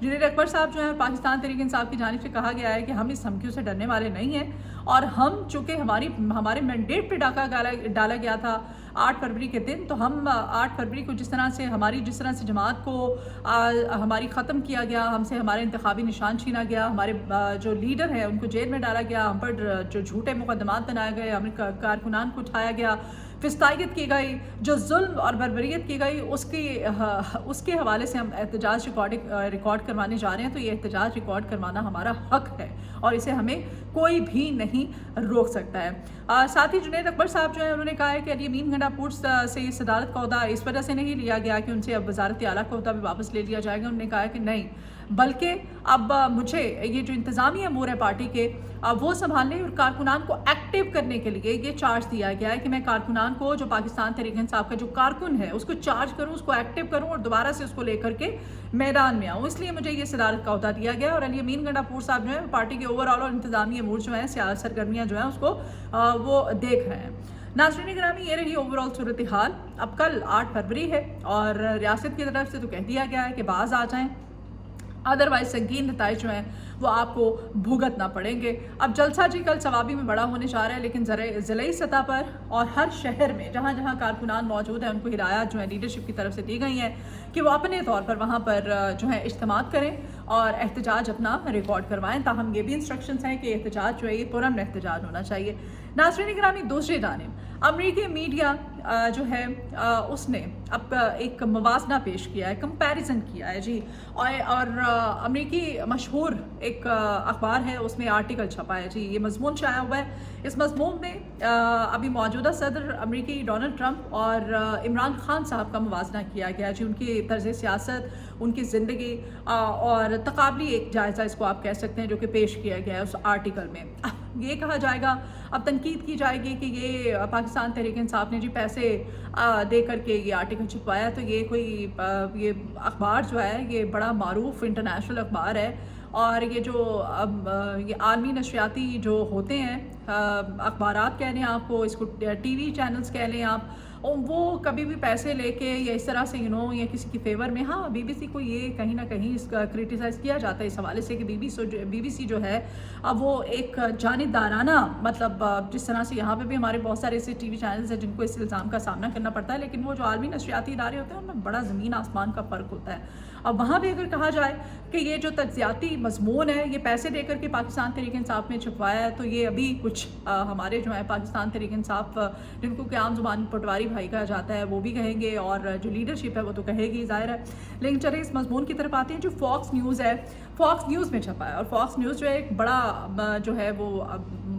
جنید اکبر صاحب جو ہے پاکستان تحریک انصاف کی جانب سے کہا گیا ہے کہ ہم اس دھمکیوں سے ڈرنے والے نہیں ہیں, اور ہم چونکہ ہمارے مینڈیٹ پہ ڈاکہ ڈالا گیا تھا 8 فروری کے دن, تو ہم 8 فروری کو جس طرح سے جماعت کو ہماری ختم کیا گیا, ہم سے ہمارے انتخابی نشان چھینا گیا, ہمارے جو لیڈر ہیں ان کو جیل میں ڈالا گیا, ہم پر جو جھوٹے مقدمات بنائے گئے, ہم کارکنان کو اٹھایا گیا, فسطائیت کی گئی, جو ظلم اور بربریت کی گئی, اس کے حوالے سے ہم احتجاج ریکارڈ کروانے جا رہے ہیں. تو یہ احتجاج ریکارڈ کروانا ہمارا حق ہے, اور اسے ہمیں کوئی بھی نہیں روک سکتا ہے. ساتھ ہی جنید اکبر صاحب جو ہے انہوں نے کہا ہے کہ الیمین گنڈاپور سے یہ صدارت کا عہدہ اس وجہ سے نہیں لیا گیا کہ ان سے اب وزارت اعلیٰ کا عہدہ بھی واپس لے لیا جائے گا. انہوں نے کہا کہ نہیں, بلکہ اب مجھے یہ جو انتظامی امور ہے پارٹی کے وہ سنبھالنے اور کارکنان کو ایکٹیو کرنے کے لیے یہ چارج دیا گیا ہے کہ میں کارکنان کو, جو پاکستان تحریک انصاف کا جو کارکن ہے اس کو چارج کروں, اس کو ایکٹیو کروں اور دوبارہ سے اس کو لے کر کے میدان میں آؤں. اس لیے مجھے یہ صدارت کا عہدہ دیا گیا. اور الیمین گنڈاپور صاحب جو ہے پارٹی کے اوور آل اور انتظامی امور جو ہیں سرگرمیاں جو ہیں اس کو وہ دیکھ رہے ہیں. ناظرین گرامی, یہ رہی اوور آل صورتحال. اب کل 8 فروری ہے اور ریاست کی طرف سے تو کہہ دیا گیا ہے کہ باز آ جائیں, ادروائز سنگین نتائج جو ہیں وہ آپ کو بھگتنا پڑیں گے. اب جلسہ جی کل ثوابی میں بڑا ہونے جا رہا ہے, لیکن ضلعی سطح پر اور ہر شہر میں جہاں جہاں کارکنان موجود ہیں ان کو ہدایات جو ہے لیڈرشپ کی طرف سے دی گئی ہیں کہ وہ اپنے طور پر وہاں پر جو ہے اجتماعات کریں اور احتجاج اپنا ریکارڈ کروائیں. تاہم یہ بھی انسٹرکشنز ہیں کہ احتجاج جو ہے یہ پرامن احتجاج ہونا چاہیے. ناظرین گرامی, دوسری جانب امریکی میڈیا جو ہے اس نے اب ایک موازنہ پیش کیا ہے, کمپیریزن کیا ہے جی, اور امریکی مشہور ایک اخبار ہے اس میں آرٹیکل چھپا ہے جی. یہ مضمون شائع ہوا ہے. اس مضمون میں ابھی موجودہ صدر امریکی ڈونلڈ ٹرمپ اور عمران خان صاحب کا موازنہ کیا گیا جی. ان کی طرز سیاست, ان کی زندگی اور تقابلی ایک جائزہ اس کو آپ کہہ سکتے ہیں جو کہ پیش کیا گیا ہے اس آرٹیکل میں. یہ کہا جائے گا, اب تنقید کی جائے گی کہ یہ پاکستان تحریک انصاف نے جی پیسے دے کر کے یہ آرٹیکل چھپوایا, تو یہ کوئی یہ اخبار جو ہے یہ بڑا معروف انٹرنیشنل اخبار ہے, اور یہ جو یہ عالمی نشریاتی جو ہوتے ہیں اخبارات کہہ لیں آپ کو, اس کو ٹی وی چینلز کہہ لیں آپ, وہ کبھی بھی پیسے لے کے یا اس طرح سے یا کسی کی فیور میں, ہاں بی بی سی کو یہ کہیں نہ کہیں اس کا کرٹیسائز کیا جاتا ہے اس حوالے سے کہ بی بی سی جو ہے اب وہ ایک جانبدارانہ, مطلب جس طرح سے یہاں پہ بھی ہمارے بہت سارے ایسے ٹی وی چینلز ہیں جن کو اس الزام کا سامنا کرنا پڑتا ہے, لیکن وہ جو عالمی نشریاتی ادارے ہوتے ہیں ان میں بڑا زمین آسمان کا فرق ہوتا ہے. اب وہاں بھی اگر کہا جائے کہ یہ جو تجزیاتی مضمون ہے یہ پیسے دے کر کے پاکستان تحریک انصاف نے چھپوایا ہے, تو یہ ابھی کچھ ہمارے جو ہے پاکستان تحریک انصاف جن کو کہ عام زبان پٹواری بھائی کہا جاتا ہے وہ بھی کہیں گے, اور جو لیڈرشپ ہے وہ تو کہے گی, ظاہر ہے. لیکن چلے اس مضمون کی طرف آتے ہیں جو فاکس نیوز ہے. فاکس نیوز میں چھپا ہے, اور فاکس نیوز جو ہے ایک بڑا جو ہے وہ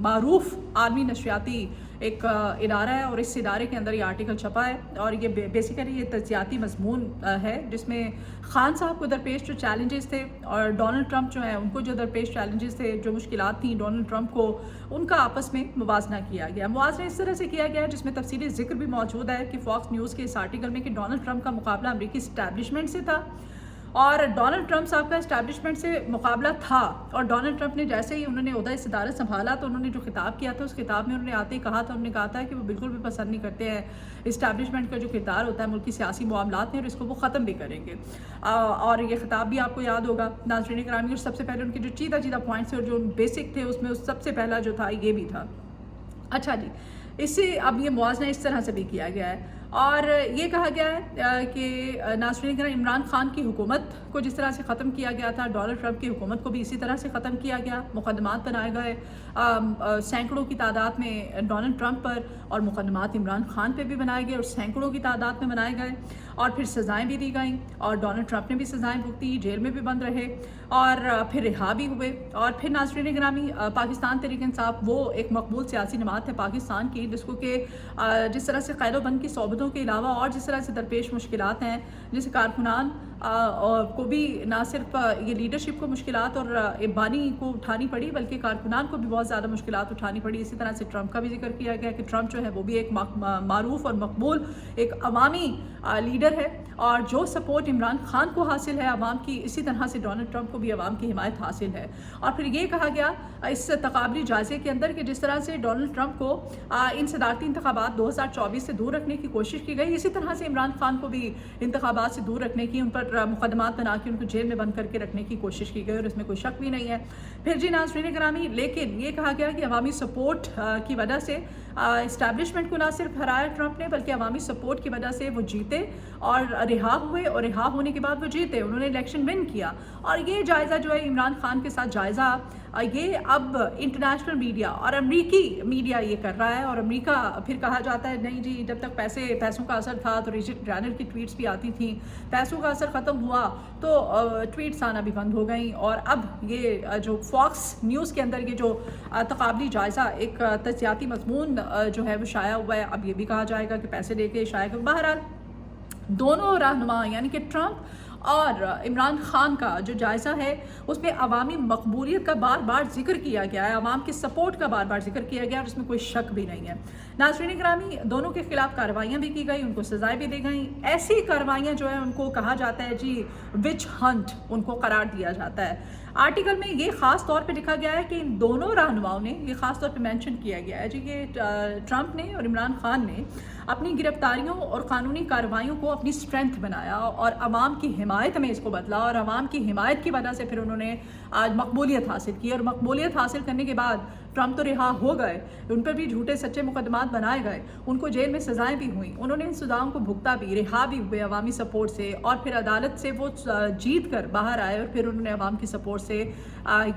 معروف عالمی نشریاتی ایک ادارہ ہے, اور اس ادارے کے اندر یہ آرٹیکل چھپا ہے, اور یہ بیسیکلی یہ تجزیاتی مضمون ہے جس میں خان صاحب کو درپیش جو چیلنجز تھے اور ڈونلڈ ٹرمپ جو ہیں ان کو جو درپیش چیلنجز تھے, جو مشکلات تھیں ڈونلڈ ٹرمپ کو, ان کا آپس میں موازنہ کیا گیا. موازنہ اس طرح سے کیا گیا ہے جس میں تفصیلی ذکر بھی موجود ہے کہ فاکس نیوز کے اس آرٹیکل میں کہ ڈونلڈ ٹرمپ کا مقابلہ امریکی اسٹیبلشمنٹ سے تھا, اور ڈونلڈ ٹرمپ صاحب کا اسٹیبلشمنٹ سے مقابلہ تھا, اور ڈونلڈ ٹرمپ نے جیسے ہی انہوں نے عہدہ صدارت سنبھالا تو انہوں نے جو خطاب کیا تھا اس خطاب میں انہوں نے آتے ہی کہا تھا, انہوں نے کہا تھا کہ وہ بالکل بھی پسند نہیں کرتے ہیں اسٹیبلشمنٹ کا جو کردار ہوتا ہے ملکی سیاسی معاملات میں, اور اس کو وہ ختم بھی کریں گے. اور یہ خطاب بھی آپ کو یاد ہوگا ناظرین گرامی, اور سب سے پہلے ان کے جو چیدہ پوائنٹس تھے اور جو بیسک تھے اس میں سب سے پہلا جو تھا یہ بھی تھا. اچھا جی, اس سے اب یہ موازنہ اس طرح سے بھی کیا گیا ہے, اور یہ کہا گیا ہے کہ ناظرین گرامی عمران خان کی حکومت کو جس طرح سے ختم کیا گیا تھا, ڈونلڈ ٹرمپ کی حکومت کو بھی اسی طرح سے ختم کیا گیا. مقدمات بنائے گئے سینکڑوں کی تعداد میں ڈونلڈ ٹرمپ پر, اور مقدمات عمران خان پہ بھی بنائے گئے اور سینکڑوں کی تعداد میں بنائے گئے, اور پھر سزائیں بھی دی گئیں, اور ڈونلڈ ٹرمپ نے بھی سزائیں بھگتی, جیل میں بھی بند رہے, اور پھر رہا بھی ہوئے. اور پھر ناظرین گرامی پاکستان تحریک انصاف وہ ایک مقبول سیاسی جماعت ہے پاکستان کی جس کو کہ جس طرح سے قید و بند کی صحبتوں کے علاوہ اور جس طرح سے درپیش مشکلات ہیں, جیسے کارکنان کو بھی نہ صرف یہ لیڈرشپ کو مشکلات اور بانی کو اٹھانی پڑی بلکہ کارکنان کو بھی بہت زیادہ مشکلات اٹھانی پڑی. اسی طرح سے ٹرمپ کا بھی ذکر کیا گیا کہ ٹرمپ جو ہے وہ بھی ایک معروف اور مقبول ایک عوامی لیڈر ہے, اور جو سپورٹ عمران خان کو حاصل ہے عوام کی، اسی طرح سے ڈونلڈ ٹرمپ کو بھی عوام کی حمایت حاصل ہے۔ اور پھر یہ کہا گیا اس تقابلی جائزے کے اندر کہ جس طرح سے ڈونلڈ ٹرمپ کو ان صدارتی انتخابات 2024 سے دور رکھنے کی کوشش کی گئی، اسی طرح سے عمران خان کو بھی انتخابات سے دور رکھنے کی، ان پر مقدمات بنا کے ان کو جیل میں بند کر کے رکھنے کی کوشش کی گئی، اور اس میں کوئی شک بھی نہیں ہے۔ پھر جی ناظرین گرامی، لیکن یہ کہا گیا کہ عوامی سپورٹ کی وجہ سے اسٹیبلشمنٹ کو نہ صرف ہرایا ٹرمپ نے، بلکہ عوامی سپورٹ کی وجہ سے وہ جیتے اور رہا ہوئے، اور رہا ہونے کے بعد وہ جیتے، انہوں نے الیکشن ون کیا۔ اور یہ جائزہ جو ہے عمران خان کے ساتھ جائزہ یہ اب انٹرنیشنل میڈیا اور امریکی میڈیا یہ کر رہا ہے، اور امریکہ پھر کہا جاتا ہے نہیں جی جب تک پیسوں کا اثر تھا تو رچرڈ برینر کی ٹویٹس بھی آتی تھیں، پیسوں کا اثر ختم ہوا تو ٹویٹس آنا بھی بند ہو گئیں، اور اب یہ جو فاکس نیوز کے اندر یہ جو تقابلی جائزہ ایک تجزیاتی مضمون جو ہے وہ شائع ہوا ہے، اب یہ بھی کہا جائے گا کہ پیسے دے کے شائع کر۔ بہرحال دونوں رہنما یعنی کہ ٹرمپ اور عمران خان کا جو جائزہ ہے اس میں عوامی مقبولیت کا بار بار ذکر کیا گیا ہے، عوام کے سپورٹ کا بار بار ذکر کیا گیا، اور اس میں کوئی شک بھی نہیں ہے۔ ناظرین گرامی، دونوں کے خلاف کارروائیاں بھی کی گئی، ان کو سزائیں بھی دی گئیں۔ ایسی کارروائیاں جو ہیں ان کو کہا جاتا ہے جی وچ ہنٹ ان کو قرار دیا جاتا ہے۔ آرٹیکل میں یہ خاص طور پہ لکھا گیا ہے کہ ان دونوں رہنماؤں نے، یہ خاص طور پہ مینشن کیا گیا ہے جی کہ ٹرمپ نے اور عمران خان نے اپنی گرفتاریوں اور قانونی کارروائیوں کو اپنی اسٹرینتھ بنایا اور عوام کی حمایت میں اس کو بدلا، اور عوام کی حمایت کی وجہ سے پھر انہوں نے آج مقبولیت حاصل کی، اور مقبولیت حاصل کرنے کے بعد ٹرمپ تو رہا ہو گئے، ان پر بھی جھوٹے سچے مقدمات بنائے گئے، ان کو جیل میں سزائیں بھی ہوئیں، انہوں نے ان سزاؤں کو بھگتا بھی، رہا بھی ہوئے عوامی سپورٹ سے، اور پھر عدالت سے وہ جیت کر باہر آئے، اور پھر انہوں نے عوام کی سپورٹ سے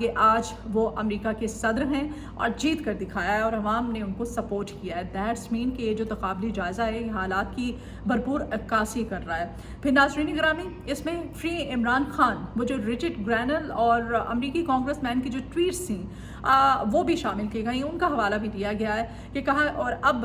یہ آج وہ امریکہ کے صدر ہیں اور جیت کر دکھایا ہے، اور عوام نے ان کو سپورٹ کیا ہے۔ دیٹس مین کہ یہ جو تقابلی جائزہ ہے یہ حالات کی بھرپور عکاسی کر رہا ہے۔ پھر ناظرین گرامی، اس میں فری عمران خان، وہ جو رچرڈ برینر اور امریکی کانگریس مین کی جو ٹویٹس تھیں وہ بھی شامل کی گئیں، ان کا حوالہ بھی دیا گیا ہے کہ کہا، اور اب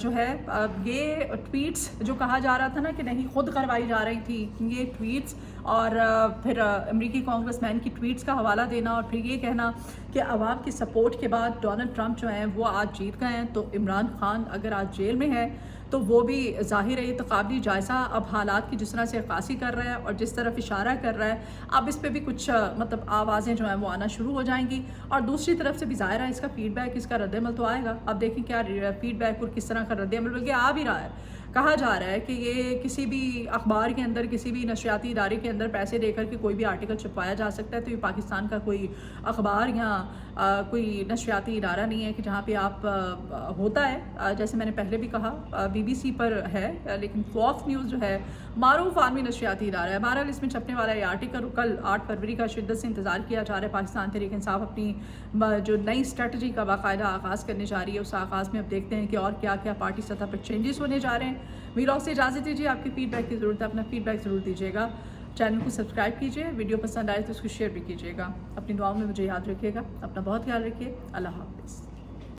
جو ہے یہ ٹویٹس جو کہا جا رہا تھا نا کہ نہیں خود کروائی جا رہی تھی، یہ ٹویٹس اور پھر امریکی کانگریس مین کی ٹویٹس کا حوالہ دینا، اور پھر یہ کہنا کہ عوام کی سپورٹ کے بعد ڈونلڈ ٹرمپ جو ہیں وہ آج جیت گئے ہیں، تو عمران خان اگر آج جیل میں ہے تو وہ بھی ظاہر ہے یہ تقابلی جائزہ اب حالات کی جس طرح سے عکاسی کر رہا ہے اور جس طرف اشارہ کر رہا ہے، اب اس پہ بھی کچھ مطلب آوازیں جو ہیں وہ آنا شروع ہو جائیں گی، اور دوسری طرف سے بھی ظاہر ہے اس کا فیڈ بیک، اس کا رد عمل تو آئے گا۔ اب دیکھیں کیا فیڈ بیک اور کس طرح کا رد عمل، بلکہ آ بھی رہا ہے۔ کہا جا رہا ہے کہ یہ کسی بھی اخبار کے اندر، کسی بھی نشریاتی ادارے کے اندر پیسے دے کر کے کوئی بھی آرٹیکل چھپوایا جا سکتا ہے، تو یہ پاکستان کا کوئی اخبار یا کوئی نشریاتی ادارہ نہیں ہے کہ جہاں پہ آپ ہوتا ہے، جیسے میں نے پہلے بھی کہا BBC پر ہے، لیکن فاکس نیوز جو ہے معروف عالمی نشریاتی ادارہ ہے۔ بہرحال اس میں چھپنے والا یہ آرٹیکل کل 8 فروری کا شدت سے انتظار کیا جا رہا ہے۔ پاکستان تحریک انصاف اپنی جو نئی اسٹریٹجی کا باقاعدہ آغاز کرنے جا رہی ہے، اس آغاز میں اب دیکھتے ہیں کہ اور کیا کیا پارٹی سطح پر چینجز ہونے جا رہے ہیں۔ ویلاگ سے اجازت دیجیے، آپ کی فیڈ بیک کی ضرورت ہے، اپنا فیڈ بیک ضرور دیجیے گا، چینل کو سبسکرائب کیجیے، ویڈیو پسند آئے تو اس کو شیئر بھی کیجیے گا، اپنی دعاؤں میں مجھے یاد رکھیے گا، اپنا بہت خیال رکھیے، اللہ حافظ۔